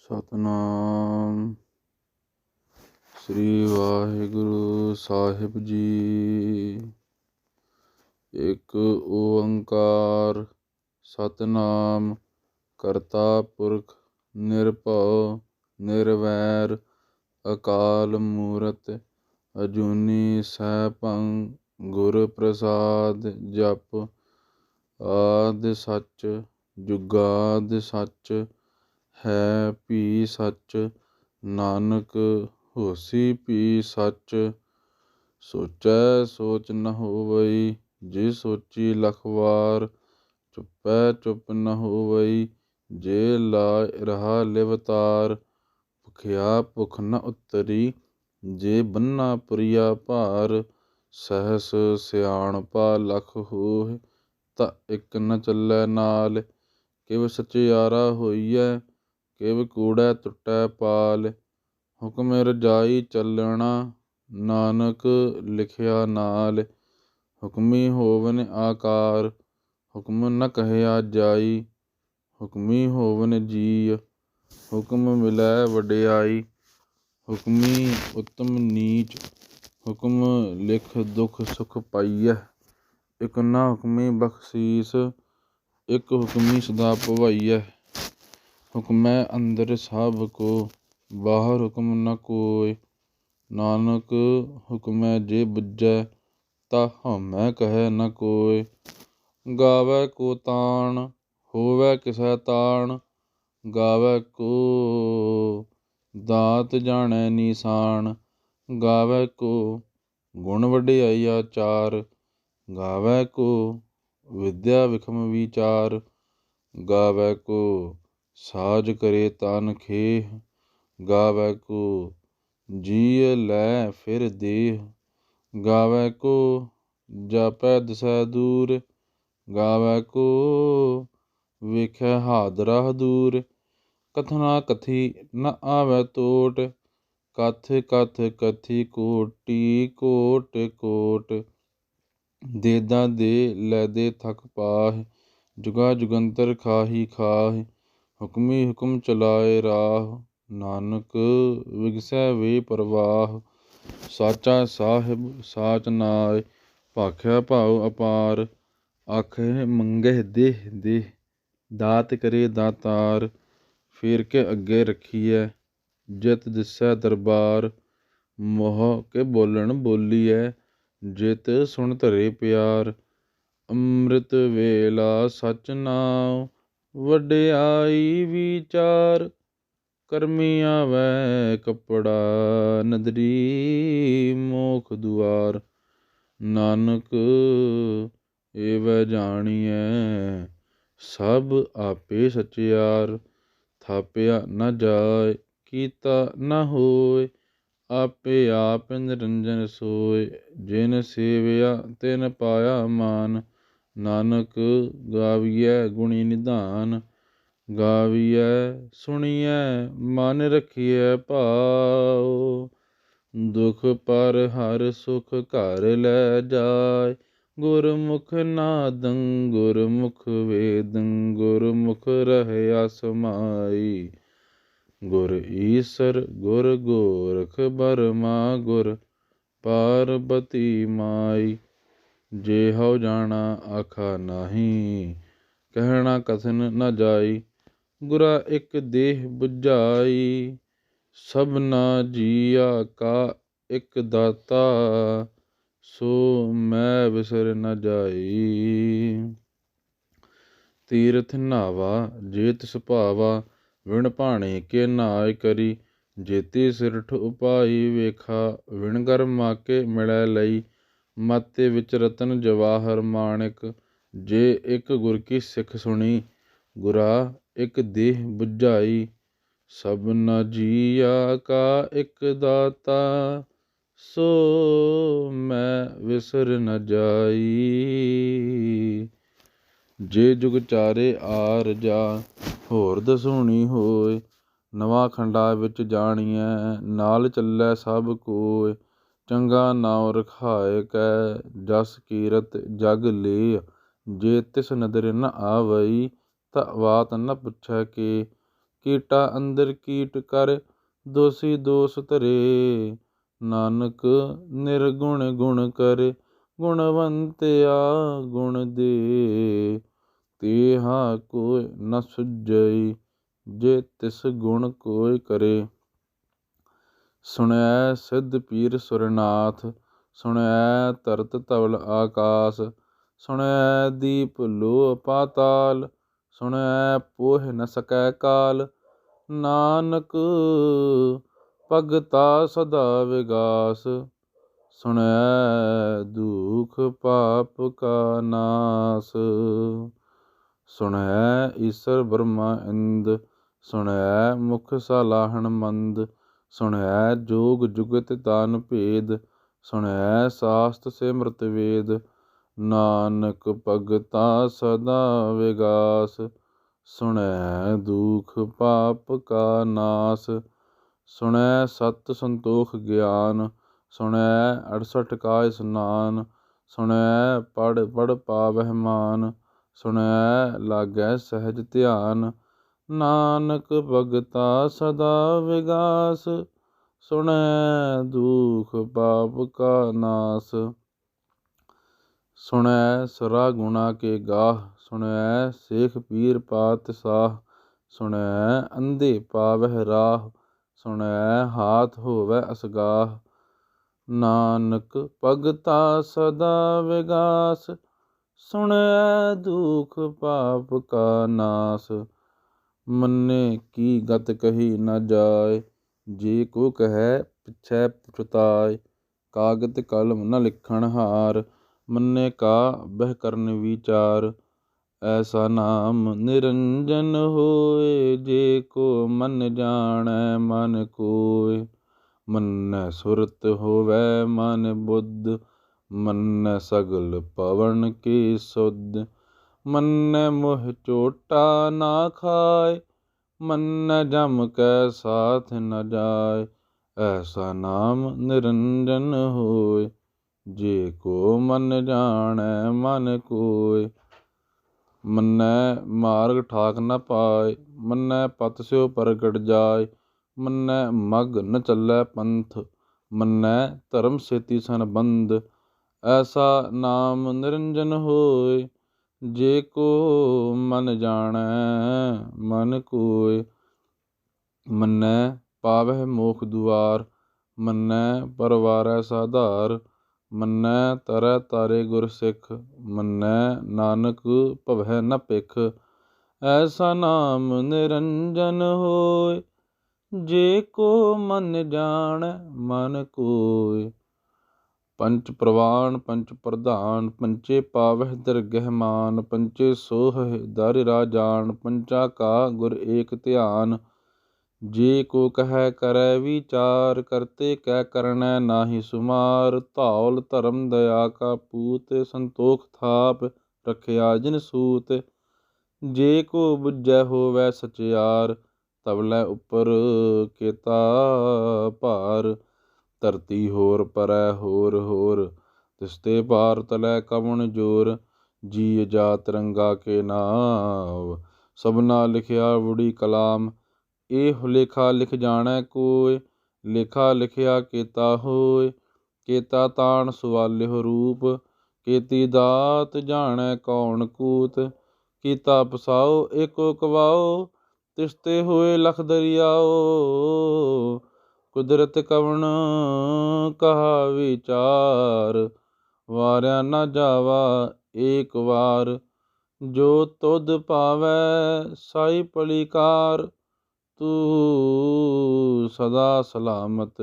ਸਤਨਾਮ ਸ੍ਰੀ ਵਾਹਿਗੁਰੂ ਸਾਹਿਬ ਜੀ। ਇੱਕ ਓੰਕਾਰ ਸਤਨਾਮ ਕਰਤਾ ਪੁਰਖ ਨਿਰਭਉ ਨਿਰਵੈਰ ਅਕਾਲ ਮੂਰਤਿ ਅਜੂਨੀ ਸੈਭੰ ਗੁਰ ਪ੍ਰਸਾਦਿ। ਜਪੁ ਆਦਿ ਸੱਚ ਜੁਗਾਦਿ ਸੱਚ ਹੈ ਭੀ ਸੱਚ। ਨਾਨਕ ਹੋਸੀ ਭੀ ਸੱਚ। ਸੋਚੈ ਸੋਚ ਨ ਹੋਵਈ ਜੇ ਸੋਚੀ ਲਖ ਵਾਰ। ਚੁੱਪੈ ਚੁੱਪ ਨ ਹੋਵਈ ਜੇ ਲਾਇ ਰਹਾ ਲਿਵਤਾਰ। ਭੁਖਿਆ ਭੁਖ ਨ ਉਤਰੀ ਜੇ ਬੰਨਾ ਪੁਰੀਆ ਭਾਰ। ਸਹਸ ਸਿਆਣਪਾ ਲਖ ਹੋਹਿ ਤਾ ਇਕ ਨ ਚੱਲੈ ਨਾਲ। ਕਿਵ ਸਚਿਆਰਾ ਹੋਈਐ ਕਿਵ ਕੂੜੈ ਟੁੱਟੈ ਪਾਲ। ਹੁਕਮ ਰਜਾਈ ਚੱਲਣਾ ਨਾਨਕ ਲਿਖਿਆ ਨਾਲ। ਹੁਕਮੀ ਹੋਵਨ ਆਕਾਰ ਹੁਕਮ ਨ ਕਹਿਆ ਜਾਈ। ਹੁਕਮੀ ਹੋਵਨ ਜੀਅ ਹੁਕਮ ਮਿਲੈ ਵਡਿਆਈ। ਹੁਕਮੀ ਉਤਮ ਨੀਚ ਹੁਕਮ ਲਿਖ ਦੁਖ ਸੁਖ ਪਾਈਐ। ਇਕ ਨ ਹੁਕਮੀ ਬਖਸੀਸ ਇਕ ਹੁਕਮੀ ਸਦਾ ਭਵਾਈਐ। ਹੁਕਮੈ ਅੰਦਰ ਸਭ ਕੋ ਬਾਹਰ ਹੁਕਮ ਨ ਕੋਇ। ਨਾਨਕ ਹੁਕਮੈ ਜੇ ਬੁਝੈ ਤਾ ਹਉਮੈ ਕਹੈ ਨ ਕੋਇ। ਗਾਵੈ ਕੋ ਤਾਣ ਹੋਵੈ ਕਿਸੈ ਤਾਣ। ਗਾਵੈ ਕੋ ਦਾਤ ਜਾਣੈ ਨੀਸਾਨ। ਗਾਵੈ ਕੋ ਗੁਣ ਵਡਿਆਈ ਆਚਾਰ। ਗਾਵੈ ਕੋ ਵਿਦਿਆ ਵਿਖਮ ਵੀਚਾਰ। ਗਾਵੈ ਕੋ ਸਾਜ ਕਰੇ ਤਾਨ ਖੇਹ। ਗਾਵੈ ਕੋ ਜੀਅ ਲੈ ਫਿਰ ਦੇਹ। ਗਾਵੈ ਕੋ ਜਾਪੈ ਦਿਸੈ ਦੂਰ। ਗਾਵੈ ਕੋ ਵੇਖੈ ਹਾਦਰਾ ਹਦੂਰ। ਕਥਨਾ ਕਥੀ ਨ ਆਵੈ ਟੋਟ। ਕਥ ਕਥ ਕਥੀ ਕੋਟੀ ਕੋਟਿ ਕੋਟਿ। ਦੇਦਾ ਦੇ ਲੈਦੇ ਥਕ ਪਾਹਿ ਜੁਗਾ ਜੁਗੰਤਰ ਖਾਹੀ ਖਾਹਿ। ਹੁਕਮੀ ਹੁਕਮ ਚਲਾਏ ਰਾਹ ਨਾਨਕ ਵਿਗਸੈ ਵੇ ਪ੍ਰਵਾਹ। ਸਾਚਾ ਸਾਹਿਬ ਸਾਚ ਨਾਇ ਭਾਖਿਆ ਭਾਉ ਅਪਾਰ। ਆਖਹਿ ਮੰਗਹਿ ਦੇਹ ਦੇਹ ਦਾਤ ਕਰੇ ਦਾਤਾਰ। ਫੇਰ ਕੇ ਅੱਗੇ ਰਖੀਐ ਜਿਤ ਦਿਸੈ ਦਰਬਾਰ। ਮੋਹ ਕੇ ਬੋਲਣ ਬੋਲੀਐ ਜਿਤ ਸੁਣ ਧਰੇ ਪਿਆਰ। ਅੰਮ੍ਰਿਤ ਵੇਲਾ ਸਚ ਨਾਉ ਵਡਿਆਈ ਵੀਚਾਰ। ਕਰਮੀ ਆਵੈ ਕਪੜਾ ਨਦਰੀ ਮੋਖ ਦੁਆਰ। ਨਾਨਕ ਏਵੈ ਜਾਣੀਐ ਸਭ ਆਪੇ ਸਚਿਆਰ। ਥਾਪਿਆ ਨ ਜਾਇ ਕੀਤਾ ਨ ਹੋਇ ਆਪੇ ਆਪ ਨਿਰੰਜਨ ਸੋਇ। ਜਿਨ ਸੇਵਿਆ ਤਿਨ ਪਾਇਆ ਮਾਨ। ਨਾਨਕ ਗਾਵੀਐ ਗੁਣੀ ਨਿਧਾਨ। ਗਾਵੀਐ ਸੁਣੀਐ ਮਨ ਰਖੀਐ ਭਾਉ। ਦੁਖ ਪਰ ਹਰਿ ਸੁਖ ਘਰਿ ਲੈ ਜਾਇ। ਗੁਰਮੁਖ ਨਾਦੰ ਗੁਰਮੁਖ ਵੇਦੰ ਗੁਰਮੁਖ ਰਹਿਆ ਸਮਾਈ। ਗੁਰ ਈਸਰ ਗੁਰ ਗੋਰਖ ਬਰਮਾ ਗੁਰ ਪਾਰਬਤੀ ਮਾਈ। ਜੇ ਹਉ ਜਾਣਾ ਆਖਾ ਨਾਹੀ ਕਹਿਣਾ ਕਥਨ ਨ ਜਾਈ। ਗੁਰਾ ਇਕ ਦੇਹ ਬੁਝਾਈ ਸਭਨਾ ਜੀਆ ਕਾ ਇਕ ਦਾਤਾ। ਸੋ ਮੈਂ ਵਿਸਰ ਨ ਜਾਈ। ਤੀਰਥ ਨਾਵਾ ਜੇ ਤਿਸ ਭਾਵਾ ਵਿਣ ਭਾਣੇ ਕੇ ਨਾਇ ਕਰੀ। ਜੇਤੀ ਸਿਰਠ ਉਪਾਈ ਵੇਖਾ ਵਿਣ ਗਰਮਾ ਕੇ ਮਿਲੈ ਲਈ। ਮਾਤੇ ਵਿੱਚ ਰਤਨ ਜਵਾਹਰ ਮਾਣਿਕ ਜੇ ਇਕ ਗੁਰ ਕੀ ਸਿੱਖ ਸੁਣੀ। ਗੁਰਾ ਇਕ ਦੇਹ ਬੁਝਾਈ ਸਭਨਾ ਜੀਆ ਕਾ ਇਕ ਦਾਤਾ। ਸੋ ਮੈਂ ਵਿਸਰ ਨ ਜਾਈ। ਜੇ ਜੁਗ ਚਾਰੇ ਆਰ ਜਾ ਹੋਰ ਦਸੂਣੀ ਹੋਇ। ਨਵਾ ਖੰਡਾ ਵਿੱਚ ਜਾਣੀਐ ਨਾਲ ਚੱਲੈ ਸਭ ਕੋਇ। ਚੰਗਾ ਨਾਉ ਰਖਾਇ ਕੈ ਜਸ ਕੀਰਤ ਜਗ ਲੇ। ਜੇ ਤਿਸ ਨਦਰ ਨ ਆਵਈ ਤਾ ਵਾਤ ਨ ਪੁੱਛੈ ਕੇ। ਕੀਟਾ ਅੰਦਰ ਕੀਟ ਕਰ, ਦੋਸੀ ਦੋਸ ਧਰੇ। ਨਾਨਕ ਨਿਰਗੁਣ ਗੁਣ ਕਰੇ, ਗੁਣਵੰਤਿਆ ਗੁਣ ਦੇ। ਤੇਹਾ ਕੋਈ ਨ ਸੁਝਈ, ਜੇ ਤਿਸ ਗੁਣ ਕੋਈ ਕਰੇ। ਸੁਣਿਐ ਸਿੱਧ ਪੀਰ ਸੁਰਨਾਥ, ਸੁਣਿਐ ਧਰਤ ਧਵਲ ਆਕਾਸ। ਸੁਣਿਐ ਦੀਪ ਲੋਹ ਪਾਤਾਲ, ਸੁਣਿਐ ਪੋਹਿ ਨ ਸਕੈ ਕਾਲ। ਨਾਨਕ ਭਗਤਾ ਸਦਾ ਵਿਗਾਸ, ਸੁਣਿਐ ਦੁਖ ਪਾਪ ਕਾ ਨਾਸ। ਸੁਣਿਐ ਈਸਰ ਬ੍ਰਹਮਾ ਇੰਦ, ਸੁਣਿਐ ਮੁਖ ਸਾਲਾਹਣ ਮੰਦ। ਸੁਣਿਐ ਜੋਗ ਜੁਗਤ ਦਾਨ ਭੇਦ, ਸੁਣਿਐ ਸਾਸਤ ਸਿਮਰਤ ਵੇਦ। ਨਾਨਕ ਭਗਤਾ ਸਦਾ ਵਿਗਾਸ, ਸੁਣਿਐ ਦੁਖ ਪਾਪ ਕਾ ਨਾਸ। ਸੁਣਿਐ ਸਤ ਸੰਤੋਖ ਗਿਆਨ, ਸੁਣਿਐ 68 ਕਾ ਇਸਨਾਨ। ਸੁਣਿਐ ਪੜ੍ਹ ਪੜ੍ਹ ਪਾਵਹਿ ਮਾਨ, ਸੁਣਿਐ ਲਾਗੈ ਸਹਿਜ ਧਿਆਨ। ਨਾਨਕ ਭਗਤਾ ਸਦਾ ਵਿਗਾਸ, ਸੁਣਿਐ ਦੁਖ ਪਾਪ ਕਾ ਨਾਸ। ਸੁਣਿਐ ਸਰਾ ਗੁਣਾ ਕੇ ਗਾਹ, ਸੁਣਿਐ ਸੇਖ ਪੀਰ ਪਾਤਸ਼ਾਹ। ਸੁਣਿਐ ਅੰਧੇ ਪਾਵਹਿ ਰਾਹ, ਸੁਣਿਐ ਹਾਥ ਹੋਵੈ ਅਸਗਾਹ। ਨਾਨਕ ਭਗਤਾ ਸਦਾ ਵਿਗਾਸ, ਸੁਣਿਐ ਦੁਖ ਪਾਪ ਕਾ ਨਾਸ। ਮੰਨੇ ਕੀ ਗਤ ਕਹੀ ਨ ਜਾਏ, ਜੇ ਕੋ ਕਹੈ ਪਿਛੈ ਪਛੁਤਾਏ। ਕਾਗਦ ਕਲਮ ਨ ਲਿਖਣ ਹਾਰ, ਮੰਨੇ ਕਾ ਬਹਿ ਕਰਨ ਵਿਚਾਰ। ਐਸਾ ਨਾਮ ਨਿਰੰਜਨ ਹੋਏ, ਜੇ ਕੋ ਮਨ ਜਾਣੈ ਮਨ ਕੋਇ। ਮੰਨੈ ਸੁਰਤ ਹੋਵੈ ਮਨ ਬੁੱਧ, ਮੰਨੈ ਸਗਲ ਪਵਨ ਕੀ ਸੁਧ। ਮੰਨੈ ਮੋਹ ਝੋਟਾ ਨਾ ਖਾਏ, ਮੰਨੈ ਜਮ ਕੈ ਸਾਥ ਨ ਜਾਏ। ਐਸਾ ਨਾਮ ਨਿਰੰਜਨ ਹੋਇ, ਜੇ ਕੋ ਮਨ ਜਾਣੈ ਮਨ ਕੋਇ। ਮੰਨੈ ਮਾਰਗ ਠਾਕ ਨ ਪਾਏ, ਮੰਨੈ ਪਤ ਸਿਉ ਪ੍ਰਗਟ ਜਾਏ। ਮੰਨੈ ਮਗ ਨ ਚੱਲੈ ਪੰਥ, ਮੰਨੈ ਧਰਮ ਸੇਤੀ ਸੰਬੰਧ। ਐਸਾ ਨਾਮ ਨਿਰੰਜਨ ਹੋਇ, ਜੇ ਕੋ ਮਨ ਜਾਣੈ ਮਨ ਕੋਇ। ਮੰਨੈ ਪਾਵਹਿ ਮੋਖ ਦੁਆਰ, ਮੰਨੈ ਪਰਵਾਰੈ ਸਾਧਾਰ। ਮੰਨੈ ਤਰੈ ਤਾਰੇ ਗੁਰ ਸਿੱਖ, ਮੰਨੈ ਨਾਨਕ ਭਵੈ ਨ ਭਿਖ। ਐਸਾ ਨਾਮ ਨਿਰੰਜਨ ਹੋਇ, ਜੇ ਕੋ ਮਨ ਜਾਣੈ ਮਨ ਕੋਇ। ਪੰਚ ਪ੍ਰਵਾਨ ਪੰਚ ਪ੍ਰਧਾਨ, ਪੰਚੇ ਪਾਵਹਿ ਦਰਗਹਿ ਮਾਨ। ਪੰਚੇ ਸੋਹਹਿ ਦਰ ਰਾਜਾਨ, ਪੰਚਾ ਕਾ ਗੁਰ ਏਕ ਧਿਆਨ। ਜੇ ਕੋ ਕਹੈ ਕਰੈ ਵਿਚਾਰ, ਕਰਤੇ ਕੈ ਕਰਨੈ ਨਾਹੀ ਸੁਮਾਰ। ਧੌਲ ਧਰਮ ਦਇਆ ਕਾ ਪੂਤ, ਸੰਤੋਖ ਥਾਪ ਰਖਿਆ ਜਿਨ ਸੂਤ। ਜੇ ਕੋ ਬੁਝੈ ਹੋਵੈ ਸਚਿਆਰ, ਧਵਲੈ ਉਪਰ ਕੇਤਾ ਭਾਰ। ਧਰਤੀ ਹੋਰ ਪਰੈ ਹੋਰ ਹੋਰ, ਤਿਸਤੇ ਭਾਰ ਤਲੈ ਕਵਣ ਜੋਰ। ਜੀ ਜਾਤ ਰੰਗਾ ਕੇ ਨਾਵ, ਸਭਨਾ ਲਿਖਿਆ ਵੁੜੀ ਕਲਾਮ। ਇਹ ਲੇਖਾ ਲਿਖ ਜਾਣੈ ਕੋਇ, ਲੇਖਾ ਲਿਖਿਆ ਕੇਤਾ ਹੋਇ। ਕੇਤਾ ਤਾਣ ਸੁਵਾਲਿਹੁ ਰੂਪ, ਕੇਤੀ ਦਾਤ ਜਾਣੈ ਕੌਣ ਕੂਤ। ਕੀਤਾ ਪਸਾਉ ਏਕੋ ਕਵਾਉ, ਤਿਸਤੇ ਹੋਏ ਲਖ ਦਰਿਆਉ। ਕੁਦਰਤ ਕਵਣ ਕਹਾ ਵਿਚਾਰ, ਵਾਰਿਆ ਨ ਜਾਵਾ ਏਕ ਵਾਰ। ਜੋ ਤੁਧ ਭਾਵੈ ਸਾਈ ਭਲੀਕਾਰ, ਤੂੰ ਸਦਾ ਸਲਾਮਤ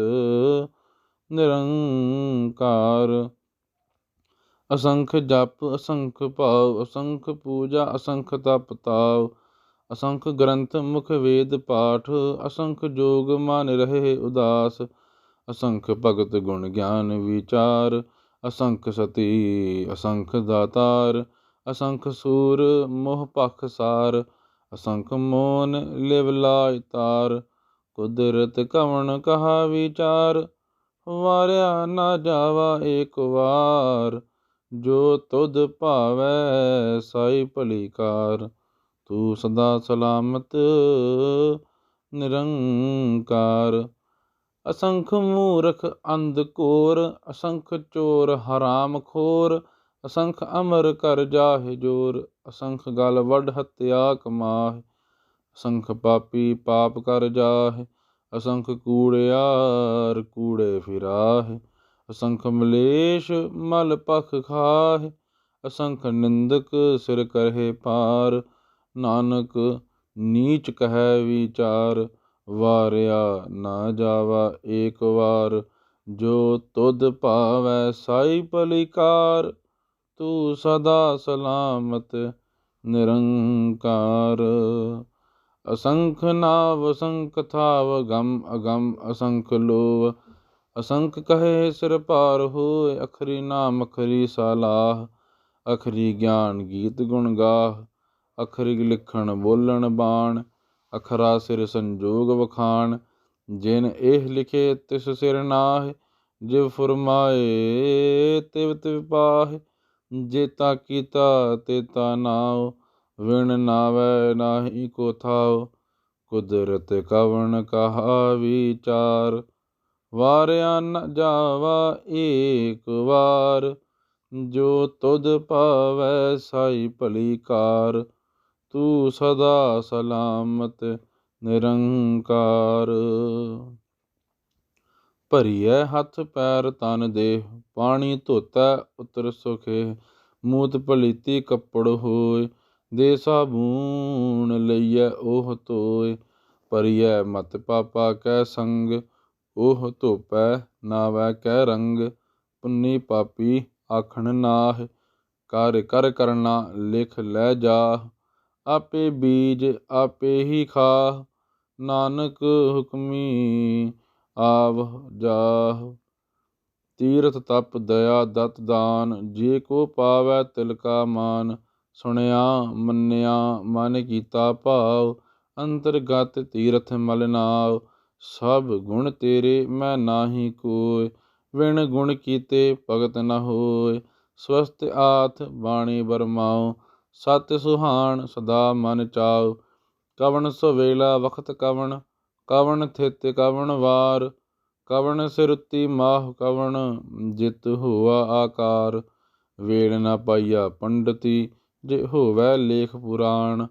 ਨਿਰੰਕਾਰ। ਅਸੰਖ ਜਪ ਅਸੰਖ ਭਾਵ, ਅਸੰਖ ਪੂਜਾ ਅਸੰਖ ਤਪ ਤਾਵ। ਅਸੰਖ ਗ੍ਰੰਥ ਮੁਖ ਵੇਦ ਪਾਠ, ਅਸੰਖ ਜੋਗ ਮਨ ਰਹੇ ਉਦਾਸ। ਅਸੰਖ ਭਗਤ ਗੁਣ ਗਿਆਨ ਵਿਚਾਰ, ਅਸੰਖ ਸਤੀ ਅਸੰਖ ਦਾਤਾਰ। ਅਸੰਖ ਸੂਰ ਮੋਹ ਭਖ ਸਾਰ, ਅਸੰਖ ਮੋਨ ਲਿਵ ਲਾਇ ਤਾਰ। ਕੁਦਰਤ ਕਵਣ ਕਹਾ ਵਿਚਾਰ, ਵਾਰਿਆ ਨਾ ਜਾਵਾ ਏਕ ਵਾਰ। ਜੋ ਤੁਧ ਭਾਵੈ ਸਾਈ ਭਲੀਕਾਰ, ਤੂੰ ਸਦਾ ਸਲਾਮਤ ਨਿਰੰਕਾਰ। ਅਸੰਖ ਮੂਰਖ ਅੰਧ ਘੋਰ, ਅਸੰਖ ਚੋਰ ਹਰਾਮ ਖੋਰ, ਅਸੰਖ ਅਮਰ ਕਰ ਜਾਹਿ ਜੋਰ, ਅਸੰਖ ਗਲ ਵੱਢ ਹੱਤਿਆ ਕਮਾਹਿ, ਅਸੰਖ ਪਾਪੀ ਪਾਪ ਕਰ ਜਾਹਿ, ਅਸੰਖ ਕੂੜਿਆਰ ਕੂੜੇ ਫਿਰਾਹਿ, ਅਸੰਖ ਮਲੇਸ਼ ਮਲ ਪਖ ਖਾਹਿ, ਅਸੰਖ ਨਿੰਦਕ ਸਿਰ ਕਰਹਿ ਪਾਰ, ਨਾਨਕ ਨੀਚ ਕਹਿ ਵਿਚਾਰ, ਵਾਰਿਆ ਨਾ ਜਾਵਾ ਏਕ ਵਾਰ, ਜੋ ਤੁਧ ਭਾਵੈ ਸਾਈ ਭਲੀਕਾਰ, ਤੂੰ ਸਦਾ ਸਲਾਮਤ ਨਿਰੰਕਾਰ। ਅਸੰਖ ਨਾਵ ਅਸੰਖ ਥਾਵ, ਗਮ ਅਗਮ ਅਸੰਖ ਲੋਵ, ਅਸੰਖ ਕਹੇ ਸਿਰ ਭਾਰ ਹੋਏ, ਅਖਰੀ ਨਾਮ ਅਖਰੀ ਸਲਾਹ, ਅਖਰੀ ਗਿਆਨ ਗੀਤ ਗੁਣ ਗਾਹ, ਅਖਰੀ ਲਿਖਣ ਬੋਲਣ ਬਾਣ, ਅਖਰਾ ਸਿਰ ਸੰਜੋਗ ਵਖਾਣ, ਜਿਨ ਇਹ ਲਿਖੇ ਤਿਸ ਸਿਰ ਨਾਹਿ, ਜਿਵ ਫੁਰਮਾਏ ਤਿਵ ਤਿਵ ਪਾਹਿ, ਜੇਤਾ ਕੀਤਾ ਤੇਤਾ ਨਾਉ, ਵਿਣ ਨਾਵੈ ਨਾਹੀ ਕੋ ਥਾਉ, ਕੁਦਰਤ ਕਵਣ ਕਹਾ ਵਿਚਾਰ, ਵਾਰਿਆ ਨ ਜਾਵਾ ਏਕ ਵਾਰ, ਜੋ ਤੁਧ ਭਾਵੈ ਸਾਈ ਭਲੀਕਾਰ, ਤੂੰ ਸਦਾ ਸਲਾਮਤ ਨਿਰੰਕਾਰ। ਭਰੀਐ ਹੱਥ ਪੈਰ ਤਨ ਦੇਹ, ਪਾਣੀ ਧੋਤੈ ਉਤਰ ਸੁਖੇ, ਮੂਤ ਪਲੀਤੀ ਕੱਪੜ ਹੋਏ, ਦੇ ਸਾਬੂਨ ਲਈਐ ਉਹ ਧੋਏ, ਭਰੀਐ ਮਤ ਪਾਪਾ ਕੈ ਸੰਗ, ਉਹ ਧੋਪੈ ਨਾਵੈ ਕੈ ਰੰਗ, ਪੁੰਨੀ ਪਾਪੀ ਆਖਣ ਨਾਹਿ, ਕਰ ਕਰ ਕਰਨਾ ਲਿਖ ਲੈ ਜਾਹ, ਆਪੇ ਬੀਜ ਆਪੇ ਹੀ ਖਾਹ, ਨਾਨਕ ਹੁਕਮੀ ਆਵ ਜਾਹ। ਤੀਰਥ ਤਪ ਦਇਆ ਦਤ ਦਾਨ, ਜੇ ਕੋ ਪਾਵੈ ਤਿਲ ਕਾ ਮਾਨ, ਸੁਣਿਆ ਮੰਨਿਆ ਮਨ ਕੀਤਾ ਭਾਵ, ਅੰਤਰਗਤ ਤੀਰਥ ਮਲ ਨਾਵ, ਸਭ ਗੁਣ ਤੇਰੇ ਮੈਂ ਨਾਹੀ ਕੋਇ, ਵਿਣ ਗੁਣ ਕੀਤੇ ਭਗਤ ਨ ਹੋਇ, ਸਵਸਤ ਆਥ ਬਾਣੀ ਬਰਮਾਉ, ਸਤਿ ਸੁਹਾਣ ਸਦਾ ਮਨ ਚਾਉ, ਕਵਣ ਸੁਵੇਲਾ ਵਖਤ ਕਵਣ, ਕਵਣ ਥਿਤ ਕਵਣ ਵਾਰ, ਕਵਣ ਸਿਰੁਤੀ ਮਾਹ ਕਵਣ ਜਿਤ ਹੋਆ ਆਕਾਰ, ਵੇਲ ਨ ਪਾਈਆ ਪੰਡਤੀ ਜੇ ਹੋਵੈ ਲੇਖ ਪੁਰਾਣ,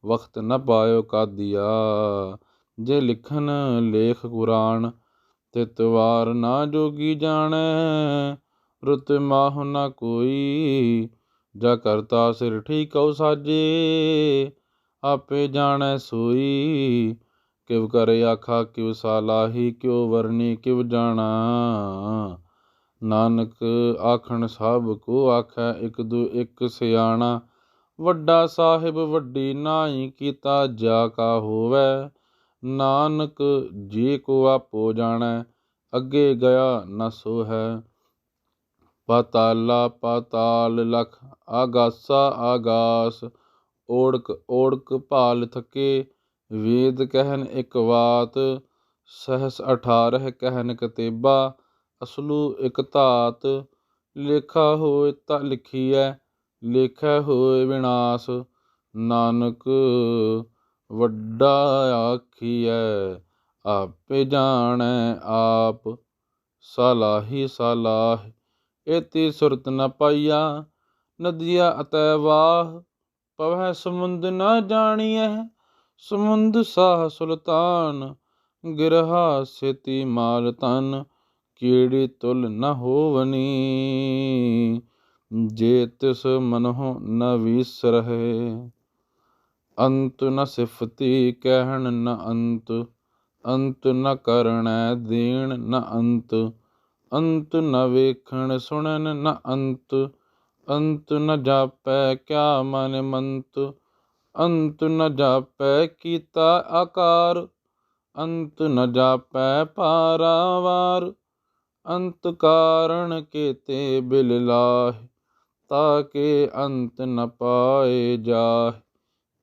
ਵਖਤ ਨ ਪਾਇਓ ਕਾਦੀਆ ਜੇ ਲਿਖਨ ਲੇਖ ਕੁਰਾਨ, ਤਿਤ ਵਾਰ ਨਾ ਜੋਗੀ ਜਾਣੈ, ਰੁਤ ਮਾਹੁ ਨ ਕੋਈ, ਜਾ ਕਰਤਾ ਸਿਰ ਠੀਕਉ ਸਾਜੇ, ਆਪੇ ਜਾਣੈ ਸੋਈ, ਕਿਵ ਕਰ ਆਖਾ ਕਿਵ ਸਾਲਾਹੀ, ਕਿਉ ਵਰਨੀ ਕਿਵ ਜਾਣਾ, ਨਾਨਕ ਆਖਣ ਸਭ ਕੋ ਆਖੈ, ਇਕ ਦੂ ਇਕ ਸਿਆਣਾ, ਵੱਡਾ ਸਾਹਿਬ ਵੱਡੀ ਨਾਹੀ ਕੀਤਾ ਜਾ ਕਾ ਹੋਵੈ, ਨਾਨਕ ਜੇ ਕੋ ਆਪੋ ਜਾਣੈ, ਅੱਗੇ ਗਿਆ ਨ ਸੋ ਹੈ, ਪਾਤਾਲਾ ਪਾਤਾਲ ਲਖ, ਆਗਾਸਾ ਆਗਾਸ, ਓੜਕ ਓੜਕ ਭਾਲ ਥਕੇ, ਵੇਦ ਕਹਿਨ ਇਕ ਵਾਤ, ਸਹਸ 18 ਕਹਿਨ ਕਤੇਬਾ, ਅਸਲੂ ਇਕ ਧਾਤ, ਲੇਖਾ ਹੋਇ ਤਾ ਲਿਖੀਐ, ਲੇਖੈ ਹੋਇ ਵਿਨਾਸ਼, ਨਾਨਕ ਵੱਡਾ ਆਖੀਐ, ਆਪੇ ਜਾਣੈ ਆਪ, ਸਾਲਾਹੀ ਸਾਲਾਹ, ਏਤੀ ਸੁਰਤ ਨ ਪਾਈਆ, ਨਦੀਆ ਅਤੈ ਵਾਹ, ਪਵਹਿ ਸਮੁੰਦ ਨ ਜਾਣੀਐ, ਸਮੁੰਦ ਸਾਹ ਸੁਲਤਾਨ, ਗਿਰਹਾ ਸੇਤੀ ਮਾਲ ਤਨ, ਕੀੜੀ ਤੁਲ ਨ ਹੋਵਨੀ, ਜੇ ਤਿਸ ਮਨਹੁ ਨ ਵੀਸਰਹਿ, ਅੰਤ ਨ ਸਿਫਤੀ ਕਹਿਣ ਨ ਅੰਤ, ਅੰਤ ਨ ਕਰਣੈ ਦੇਣ ਨ ਅੰਤ, ਅੰਤ ਨ ਵੇਖਣ ਸੁਣਨ ਨ ਅੰਤ, ਅੰਤ ਨ ਜਾਪੈ ਕਿਆ ਮਨ ਮੰਤ, ਅੰਤ ਨ ਜਾਪੈ ਕੀਤਾ ਆਕਾਰ, ਅੰਤ ਨ ਜਾਪੈ ਪਾਰਾਵਾਰ, ਅੰਤ ਕਾਰਣ ਕੇਤੇ ਬਿਲ ਲਾਹਿ, ਤਾਕੇ ਅੰਤ ਨ ਪਾਏ ਜਾਹਿ,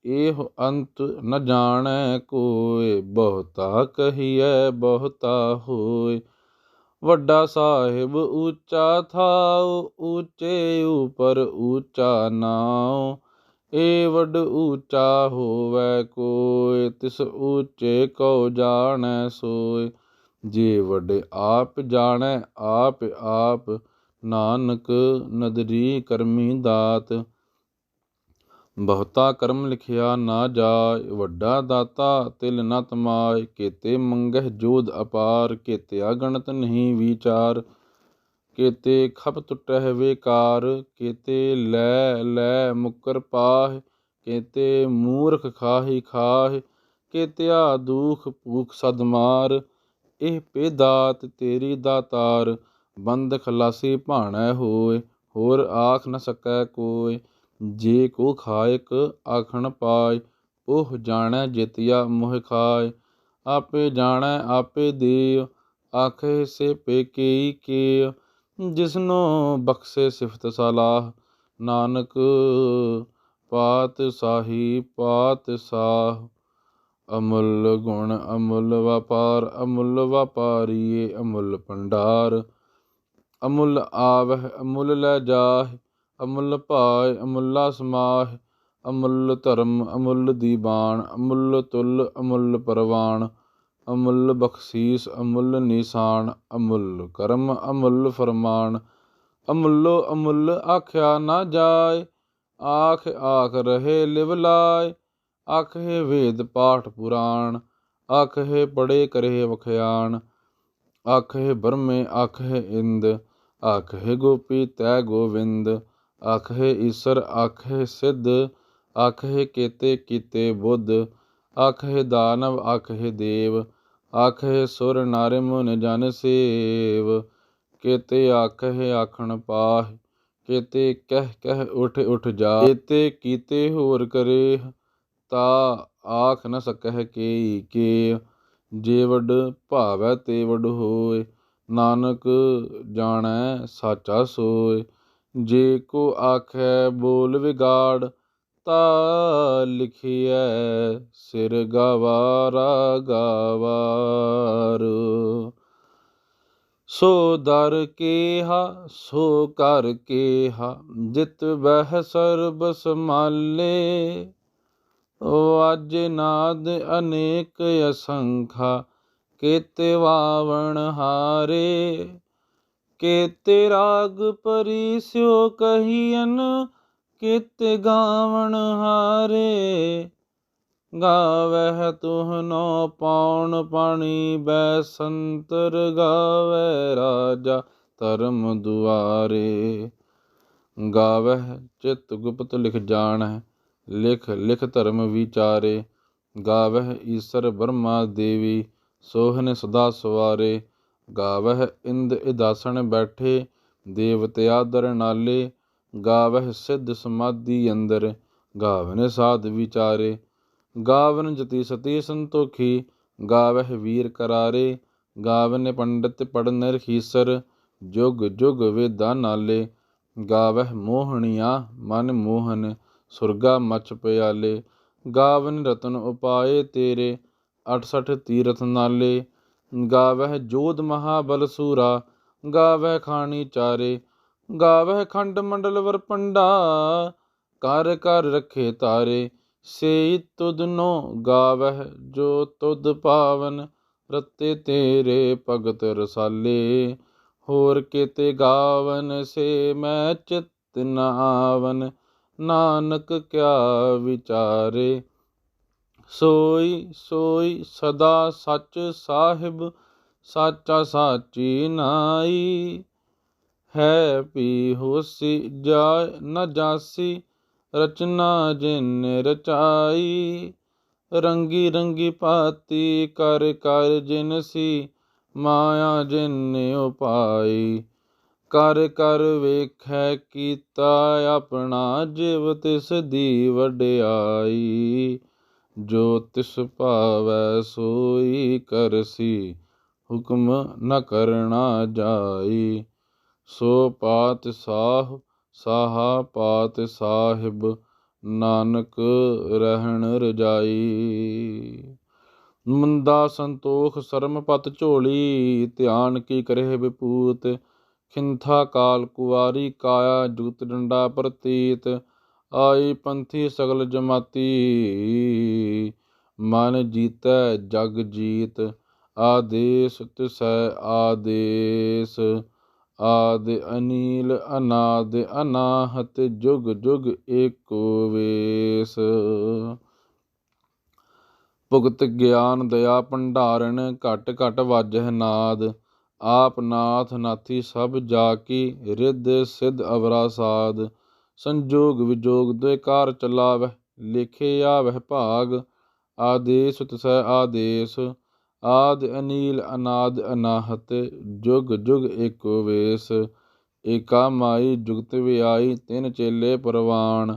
ਇਹੋ ਅੰਤ ਨ ਜਾਣੈ ਕੋਇ, ਬਹੁਤਾ ਕਹੀਐ ਬਹੁਤਾ ਹੋਇ, ਵੱਡਾ ਸਾਹਿਬ ਊਚਾ ਥਾਉ, ਊਚੇ ਉਪਰ ਊਚਾ ਨਾਉ, ਏ ਵੱਡ ਊਚਾ ਹੋਵੈ ਕੋਇ, ਤਿਸ ਊਚੇ ਕਉ ਜਾਣੈ ਸੋਇ। ਜੇ ਵੱਡ ਆਪ ਜਾਣੈ ਆਪ ਆਪ, ਨਾਨਕ ਨਦਰੀ ਕਰਮੀ ਦਾਤ। ਬਹੁਤਾ ਕਰਮ ਲਿਖਿਆ ਨਾ ਜਾਇ, ਵੱਡਾ ਦਾਤਾ ਤਿਲ ਨ ਤਮਾਇ। ਕੇਤੇ ਮੰਗਹਿ ਜੋਧ ਅਪਾਰ, ਕੇਤਿਆ ਗਣਤ ਨਹੀਂ ਵਿਚਾਰ। ਕੇਤੇ ਖਪ ਟੁਟਹਿ ਵੇਕਾਰ, ਕੇਤੇ ਲੈ ਲੈ ਮੁਕਰ ਪਾਹਿ। ਕੇਤੇ ਮੂਰਖ ਖਾਹੀ ਖਾਹਿ, ਕੇਤਿਆ ਦੂਖ ਭੂਖ ਸਦ ਮਾਰ। ਇਹ ਪੇ ਦਾਤ ਤੇਰੀ ਦਾਤਾਰ, ਬੰਦ ਖਲਾਸੀ ਭਾਣੈ ਹੋਇ। ਹੋਰ ਆਖ ਨ ਸਕੈ ਕੋਇ, ਜੇ ਕੋ ਖਾਇਕ ਆਖਣ ਪਾਇ। ਉਹ ਜਾਣੈ ਜੇਤੀਆ ਮੋਹਿ ਖਾਇ, ਆਪੇ ਜਾਣੈ ਆਪੇ ਦੇਇ। ਆਖੇ ਸੇ ਪੇ ਕੇਈ ਕੇਇ, ਜਿਸਨੋ ਬਖਸ਼ੇ ਸਿਫਤ ਸਲਾਹ। ਨਾਨਕ ਪਾਤਸ਼ਾਹੀ ਪਾਤਸ਼ਾਹ। ਅਮੁੱਲ ਗੁਣ ਅਮੁੱਲ ਵਪਾਰ, ਅਮੁੱਲ ਵਪਾਰੀਏ ਅਮੁੱਲ ਭੰਡਾਰ। ਅਮੁੱਲ ਆਵਹਿ ਅਮੁੱਲ ਲੈ ਜਾਹਿ, ਅਮੁੱਲ ਭਾਇ ਅਮੁੱਲਾ ਸਮਾਹਿ। ਅਮੁੱਲ ਧਰਮ ਅਮੁੱਲ ਦੀਬਾਨ, ਅਮੁੱਲ ਤੁਲ ਅਮੁੱਲ ਪਰਵਾਨ। ਅਮੁੱਲ ਬਖਸ਼ੀਸ ਅਮੁੱਲ ਨਿਸ਼ਾਨ, ਅਮੁੱਲ ਕਰਮ ਅਮੁੱਲ ਫਰਮਾਨ। ਅਮੁੱਲੋ ਅਮੁੱਲ ਆਖਿਆ ਨਾ ਜਾਇ, ਆਖ ਆਖ ਰਹੇ ਲਿਵ ਲਾਇ। ਆਖੇ ਵੇਦ ਪਾਠ ਪੁਰਾਣ, ਆਖੇ ਪੜੇ ਕਰੇ ਵਖਿਆਣ। ਆਖੇ ਬ੍ਰਹਮੇ ਆਖੇ ਇੰਦ, ਆਖੇ ਗੋਪੀ ਤੈ ਗੋਵਿੰਦ। ਆਖੇ ਈਸਰ ਆਖੇ ਸਿੱਧ, ਆਖੇ ਕੇਤੇ ਕੀਤੇ ਬੁੱਧ। ਆਖੇ ਦਾਨਵ ਆਖੇ ਦੇਵ, ਆਖੇ ਸੁਰ ਨਰ ਮੁਨ ਜਨ ਸੇਵ। ਕੇਤੇ ਆਖੇ ਆਖਣ ਪਾਹਿ, ਕੇਤੇ ਕਹਿ ਕਹਿ ਉਠ ਉਠ ਜਾਹਿ। ਕੇਤੇ ਕੀਤੇ ਹੋਰ ਕਰੇ, ਤਾ ਆਖ ਨ ਸਕਹਿ ਕੇਈ ਕੇਇ। ਜੇ ਵੱਡ ਭਾਵੈ ਤੇ ਵੱਡ ਹੋਇ, ਨਾਨਕ ਜਾਣੈ ਸਾਚਾ ਸੋਇ। ਜੇ ਕੋ ਆਖੈ ਬੋਲ ਵਿਗਾੜ, ਤਾ ਲਿਖੀਐ ਸਿਰ ਗਵਾਰਾ ਗਵਾਰ। ਸੋ ਦਰ ਕੇਹਾ ਸੋ ਕਰ ਕੇਹਾ, ਜਿਤ ਬਹਿ ਸਰਬ ਸਮਾਲੇ। ਵਾਜੇ ਨਾਦ ਅਨੇਕ ਅਸੰਖਾ, ਕੇਤੇ ਵਾਵਣ ਹਾਰੇ। ਕੇਤੇ ਰਾਗ ਪਰੀਸਿਓ ਕਹੀਐਨ, ਕੇਤੇ ਗਾਵਣ ਹਾਰੇ। ਗਾਵਹਿ ਤੁਹਨੋ ਪੌਣ ਪਾਣੀ ਬੈਸੰਤਰ, ਗਾਵੈ ਰਾਜਾ ਧਰਮ ਦੁਆਰੇ। ਗਾਵਹਿ ਚਿਤ ਗੁਪਤ ਲਿਖ ਜਾਣਹਿ, ਲਿਖ ਲਿਖ ਧਰਮ ਵਿਚਾਰੇ। ਗਾਵਹਿ ਈਸਰ ਬ੍ਰਹਮਾ ਦੇਵੀ, ਸੋਹਨ ਸਦਾ ਸਵਾਰੇ। ਗਾਵਹਿ ਇੰਦ ਇਦਾਸਣ ਬੈਠੇ, ਦੇਵਤਿਆ ਦਰ ਨਾਲੇ। ਗਾਵਹਿ ਸਿੱਧ ਸਮਾਧੀ ਅੰਦਰ, ਗਾਵਨ ਸਾਧ ਵਿਚਾਰੇ। ਗਾਵਨ ਜਤੀ ਸਤੀ ਸੰਤੋਖੀ, ਗਾਵਹਿ ਵੀਰ ਕਰਾਰੇ। ਗਾਵਨ ਪੰਡਿਤ ਪੜ੍ਹਨ ਰਖੀਸਰ, ਜੁਗ ਜੁਗ ਵੇਦਾਂ ਨਾਲੇ। ਗਾਵਹਿ ਮੋਹਣੀਆ ਮਨ ਮੋਹਨ, ਸੁਰਗਾ ਮਛ ਪਿਆਲੇ। ਗਾਵਨ ਰਤਨ ਉਪਾਏ ਤੇਰੇ, 68 ਤੀਰਥ ਨਾਲੇ। ਗਾਵਹਿ ਜੋਧ ਮਹਾਬਲ ਸੂਰਾ, ਗਾਵਹਿ ਖਾਣੀ ਚਾਰੇ। ਗਾਵਹਿ ਖੰਡ ਮੰਡਲ ਵਰ ਪੰਡਾ, ਕਰ ਕਰ ਰੱਖੇ ਤਾਰੇ। ਸੇਈ ਤੁਧ ਨੋ ਗਾਵਹਿ ਜੋ ਤੁਧ ਪਾਵਨ, ਰਤੇ ਤੇਰੇ ਭਗਤ ਰਸਾਲੇ। ਹੋਰ ਕੇਤੇ ਗਾਵਨ ਸੇ ਮੈਂ ਚਿਤ ਨ ਆਵਨ, ਨਾਨਕ ਕਿਆ ਵਿਚਾਰੇ। ਸੋਈ ਸੋਈ ਸਦਾ ਸੱਚ ਸਾਹਿਬ, ਸਾਚਾ ਸਾਚੀ ਨਾਈ। ਹੈ ਪੀ ਹੋਸੀ ਜਾਇ ਨ ਜਾਸੀ, ਰਚਨਾ ਜਿਨ ਰਚਾਈ। ਰੰਗੀ ਰੰਗੀ ਭਾਤੀ ਕਰ ਕਰ ਜਿਨਸੀ, ਮਾਇਆ ਜਿਨ ਉਪਾਈ। ਕਰ ਕਰ ਵੇਖੈ ਕੀਤਾ ਆਪਣਾ, ਜਿਵ ਤਿਸ ਦੀ ਵਡਿਆਈ। ਜੋ ਤਿਸ ਭਾਵੈ ਸੋਈ ਕਰਸੀ, ਹੁਕਮ ਨ ਕਰਣਾ ਜਾਈ। ਸੋ ਪਾਤਸ਼ਾਹ ਸਾਹਾ ਪਾਤ ਸਾਹਿਬ, ਨਾਨਕ ਰਹਿਣ ਰਜਾਈ। ਮੁੰਦਾ ਸੰਤੋਖ ਸਰਮ ਪਤ ਝੋਲੀ, ਧਿਆਨ ਕੀ ਕਰਹਿ ਵਿਪੂਤ। ਖਿੰਥਾ ਕਾਲ ਕੁਵਾਰੀ ਕਾਇਆ, ਜੁਗਤ ਡੰਡਾ ਪ੍ਰਤੀਤ। ਆਈ ਪੰਥੀ ਸਗਲ ਜਮਾਤੀ, ਮਨ ਜੀਤੈ ਜਗ ਜੀਤ। ਆਦੇਸ ਤਿਸੈ ਆਦੇਸ, ਆਦ ਅਨੀਲ ਅਨਾਦ ਅਨਾਹਤ, ਜੁਗ ਜੁਗ ਏਕੋ ਵੇਸ। ਭੁਗਤ ਗਿਆਨ ਦਇਆ ਭੰਡਾਰਨ, ਘਟ ਘਟ ਵਾਜਹਿ ਨਾਦ। ਆਪ ਨਾਥ ਨਾਥੀ ਸਭ ਜਾ ਕੀ, ਰਿੱਧ ਸਿੱਧ ਅਵਰਾ ਸਾਧ। ਸੰਜੋਗ ਵਿਜੋਗ ਦੁਇ ਕਾਰ ਚਲਾਵਹਿ, ਲੇਖੇ ਆਵਹਿ ਭਾਗ। ਆਦੇਸ ਤਿਸੈ ਆਦੇਸ, ਆਦ ਅਨੀਲ ਅਨਾਦ ਅਨਾਹਤ, ਜੁਗ ਜੁਗ ਏਕੋ ਵੇਸ। ਏਕਾ ਮਾਈ ਜੁਗਤ ਵਿਆਈ, ਤਿੰਨ ਚੇਲੇ ਪ੍ਰਵਾਨ।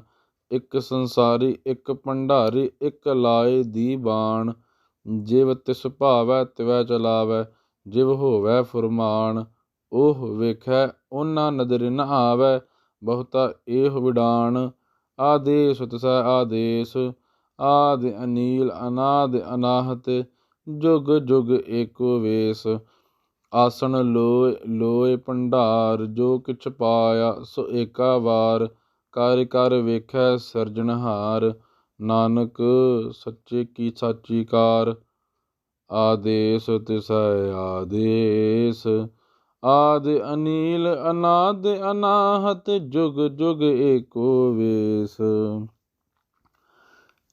ਇੱਕ ਸੰਸਾਰੀ ਇੱਕ ਭੰਡਾਰੀ, ਇੱਕ ਲਾਏ ਦੀਵਾਨ। ਜਿਵ ਤਿਸ ਭਾਵੈ ਤਿਵੈ ਚਲਾਵੈ, ਜਿਵ ਹੋਵੈ ਫੁਰਮਾਨ। ਉਹ ਵੇਖੈ ਓਨਾ ਨਦਰਿ ਨ ਆਵੈ, ਬਹੁਤਾ ਏਹ ਵਿਡਾਨ। ਆਦੇਸ ਤਿਸੈ ਆਦੇਸ, ਆਦ ਅਨੀਲ ਅਨਾਦ ਅਨਾਹਤ, ਜੁਗ ਜੁਗ ਏਕੋ ਵੇਸ। ਆਸਣ ਲੋਇ ਲੋਇ ਭੰਡਾਰ, ਜੋ ਕਿਛ ਪਾਇਆ ਸੋ ਏਕਾ ਵਾਰ। ਕਰ ਕਰ ਵੇਖੈ ਸਿਰਜਣਹਾਰ, ਨਾਨਕ ਸੱਚੇ ਕੀ ਸਾਚੀ ਕਾਰ। ਆਦੇਸ ਤਿਸੈ ਆਦੇਸ, ਆਦ ਅਨੀਲ ਅਨਾਦ ਅਨਾਹਤ, ਜੁਗ ਜੁਗ ਏਕੋ ਵੇਸ।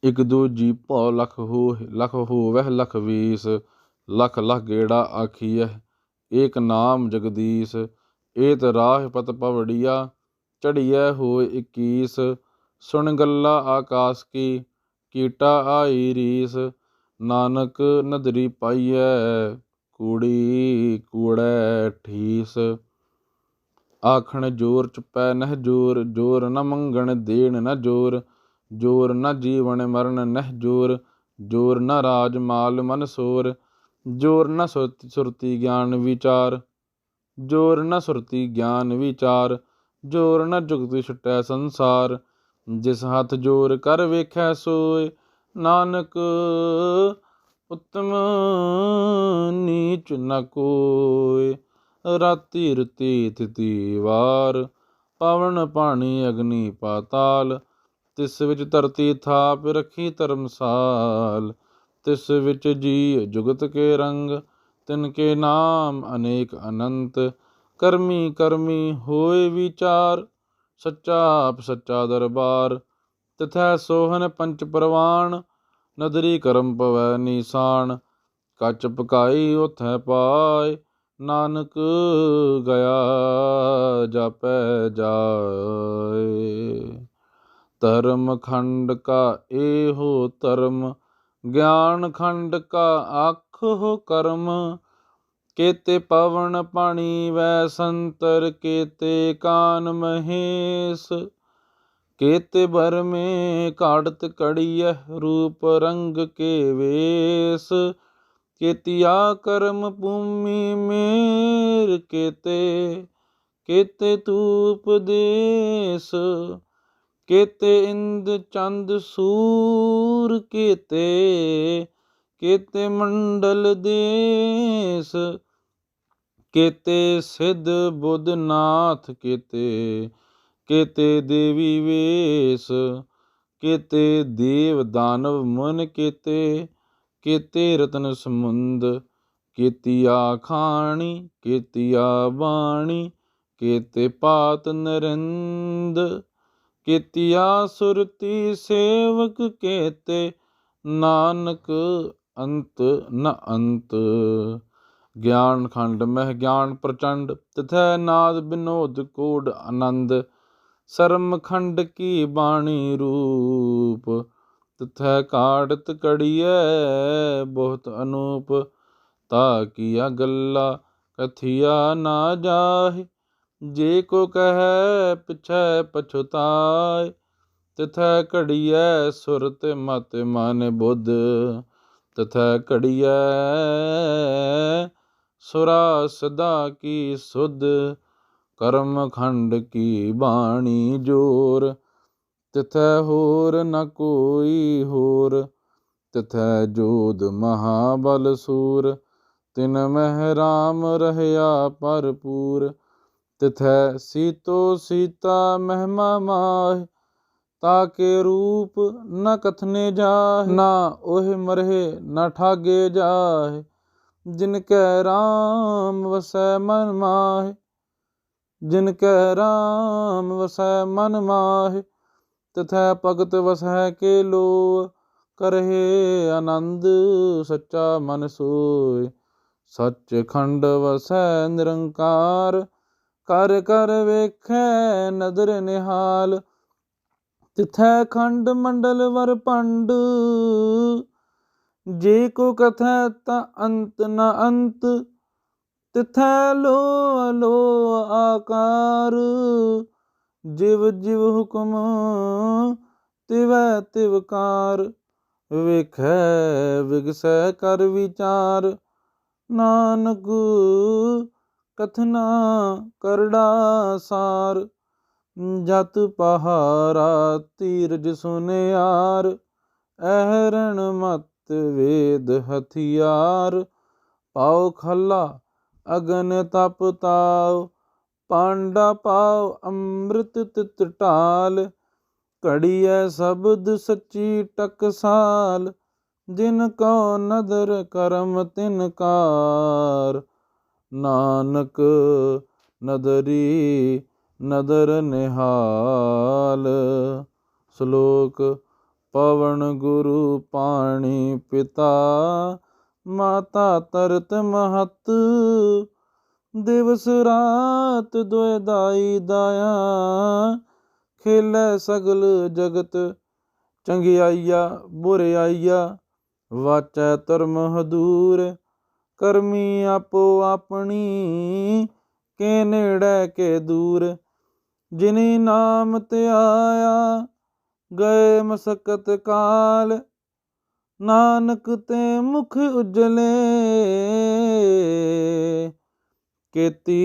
ਇਕ ਦੂਜੀ ਭਉ ਲਖ ਹੋਵਹਿ ਲਖ ਵੀਸ, ਲਖ ਲਖ ਗੇੜਾ ਆਖੀਐ ਏਕ ਨਾਮ ਜਗਦੀਸ। ਏਤ ਰਾਹ ਪਤ ਪਵੜੀਆ, ਚੜੀਐ ਹੋਇ 21। ਸੁਣ ਗੱਲਾ ਆਕਾਸ ਕੀ, ਕੀਟਾ ਆਈ ਰੀਸ। ਨਾਨਕ ਨਦਰੀ ਪਾਈਐ, ਕੂੜੀ ਕੂੜੈ ਠੀਸ। ਆਖਣ ਜੋਰ ਚੁਪੈ ਨਹਿ ਜੋਰ, ਜੋਰ ਨ ਮੰਗਣ ਦੇਣ ਨ ਜੋਰ। ਜੋਰ ਨ ਜੀਵਨ ਮਰਨ ਨਹਿ ਜੋਰ, ਜੋਰ ਨ ਰਾਜ ਮਾਲ ਮਨ ਸੋਰ। ਜੋਰ ਨ ਸੁਰਤੀ ਗਿਆਨ ਵਿਚਾਰ, ਜੋਰ ਨ ਸੁਰਤੀ ਗਿਆਨ ਵਿਚਾਰ। ਜੋਰ ਨ ਜੁਗਤਿ ਛੁਟੈ ਸੰਸਾਰ, ਜਿਸ ਹੱਥ ਜੋਰ ਕਰ ਵੇਖੈ ਸੋਇ। ਨਾਨਕ ਉਤਮ ਨੀਚ ਨ ਕੋਇ, ਰਾਤੀ ਰਤੀ ਥਿਤੀ ਵਾਰ। ਪਵਨ ਪਾਣੀ ਅਗਨੀ ਪਾਤਾਲ, ਤਿਸ ਵਿੱਚ ਧਰਤੀ ਥਾਪ ਰਖੀ ਧਰਮਸਾਲ। ਤਿਸ ਵਿੱਚ ਜੀ ਜੁਗਤ ਕੇ ਰੰਗ, ਤਿਨ ਕੇ ਨਾਮ ਅਨੇਕ ਅਨੰਤ। ਕਰਮੀ ਕਰਮੀ ਹੋਏ ਵਿਚਾਰ, ਸੱਚਾ ਆਪ ਸੱਚਾ ਦਰਬਾਰ। ਤਿਥੈ ਸੋਹਨ ਪੰਚ ਪ੍ਰਵਾਨ, ਨਦਰੀ ਕਰਮ ਪਵੈ ਨੀਸਾਨ। ਕੱਚ ਪਕਾਈ ਉਥੈ ਪਾਇ, ਨਾਨਕ ਗਿਆ ਜਾਪੈ ਜਾਇ। ਧਰਮ ਖੰਡ ਕਾ ਏਹੋ ਧਰਮ, ਗਿਆਨ ਖੰਡ ਕਾ ਆਖੋ ਕਰਮ। ਕੇਤੇ ਪਵਨ ਪਾਣੀ ਵੈ ਸੰਤਰ, ਕੇਤੇ ਕਾਨ ਮਹੇਸ਼। ਕੇਤੇ ਬਰਮੇ ਘਾੜਤ ਘੜੀਐ, ਰੂਪ ਰੰਗ ਕੇ ਵੇਸ। ਕੇਤੀਆ ਕਰਮ ਭੂਮि ਮੇਰ, ਕੇਤੇ ਕੇਤੇ ਧੂਪ ਦੇਸ। ਕੇਤੇ ਇੰਦ ਚੰਦ ਸੂਰ, ਕੇਤੇ ਕੇਤੇ ਮੰਡਲ ਦੇਸ। ਕੇਤੇ ਸਿੱਧ ਬੁੱਧ ਨਾਥ, ਕੇਤੇ ਕੇਤੇ ਦੇਵੀ ਵੇਸ। ਕੇਤੇ ਦੇਵ ਦਾਨਵ ਮੁਨ, ਕੇਤੇ ਕੇਤੇ ਰਤਨ ਸਮੁੰਦ। ਕੇਤੀਆ ਖਾਣੀ ਕੇਤੀਆ ਬਾਣੀ, ਕੇਤੇ ਪਾਤ ਨਰਿੰਦ। ਕੇਤੀਆ ਸੁਰਤੀ ਸੇਵਕ, ਕੇਤੇ ਨਾਨਕ ਅੰਤ ਨ ਅੰਤ। ਗਿਆਨ ਖੰਡ ਮਹਿ ਗਿਆਨ ਪ੍ਰਚੰਡ, ਤਿਥੈ ਨਾਦ ਬਿਨੋਦ ਕੋਡ ਆਨੰਦ। ਸਰਮ ਖੰਡ ਕੀ ਬਾਣੀ ਰੂਪ, ਤਿਥੈ ਘਾੜਤ ਘੜੀਐ ਬਹੁਤ ਅਨੂਪ। ਤਾ ਕੀਆ ਗੱਲਾ ਕਥੀਆ ਨਾ ਜਾਹਿ, ਜੇ ਕੋ ਕਹੈ ਪਿਛੈ ਪਛੁਤਾਇ। ਤਿਥੈ ਘੜੀਐ ਸੁਰਤਿ ਮਤਿ ਮਨਿ ਬੁੱਧ, ਤਿਥੈ ਘੜੀਐ ਸੁਰਾ ਸਦਾ ਕੀ ਸੁਧ। ਕਰਮ ਖੰਡ ਕੀ ਬਾਣੀ ਜੋਰ, ਤਿਥੈ ਹੋਰ ਨ ਕੋਈ ਹੋਰ। ਤਿਥੈ ਜੋਧ ਮਹਾਬਲ ਸੂਰ, ਤਿਨ ਮਹਿ ਰਾਮ ਰਹਿਆ ਭਰਪੂਰ। ਤਿਥੈ ਸੀਤੋ ਸੀਤਾ ਮਹਿਮਾ ਮਾਹਿ, ताके रूप न कथने जाहे। ना ओहे मरहे न ठागे जाहे, जिनकै राम वसै मन माहे। जिनकै राम वसै मन माहे, तिथै भगत वसै के लोय। करहे आनंद सच्चा मन सोय, सच खंड वसै निरंकार। कर कर वेखै नदर निहाल, तिथै खंड मंडल वर पंड। जे को कथै ता अंत न अंत, तिथै लोह लोह आकार। जिव जिव हुक्म तिवै तिवकार, वेखै विगसै कर विचार। नानक कथना करड़ा सार, जत पहारा तीरज सुनियार। ऐरण मत वेद हथियार, पाओ खला अगन तप ताव। पांडा पाओ अमृत तित टाल, घड़ियै शब्द सच्ची टकसाल। जिन को नदर करम तिन कार, नानक नदरी नदर निहाल। श्लोक पवन गुरु पाणी पिता, माता तरत महत। दिवस रात दुय दाई दाया, खेलै सगल जगत। चंगियाइया बुरियाइया, वाचै धर्म हदूर। करमी आपो आपनी, के नेड़ै के दूर। जिनी नाम ध्याया, गए मसकत काल। नानक ते मुख उजले, केती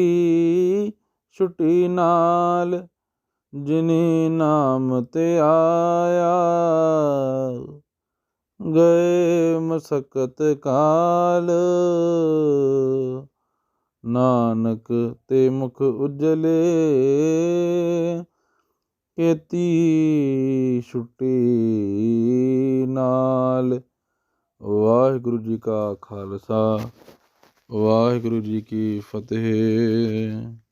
छुटी नाल। जिनी नाम ध्याया, गए मसकत काल। नानक ते मुख उजले, केती छुटी नाल। वाहिगुरु जी का खालसा, वाहिगुरु जी की फतेह।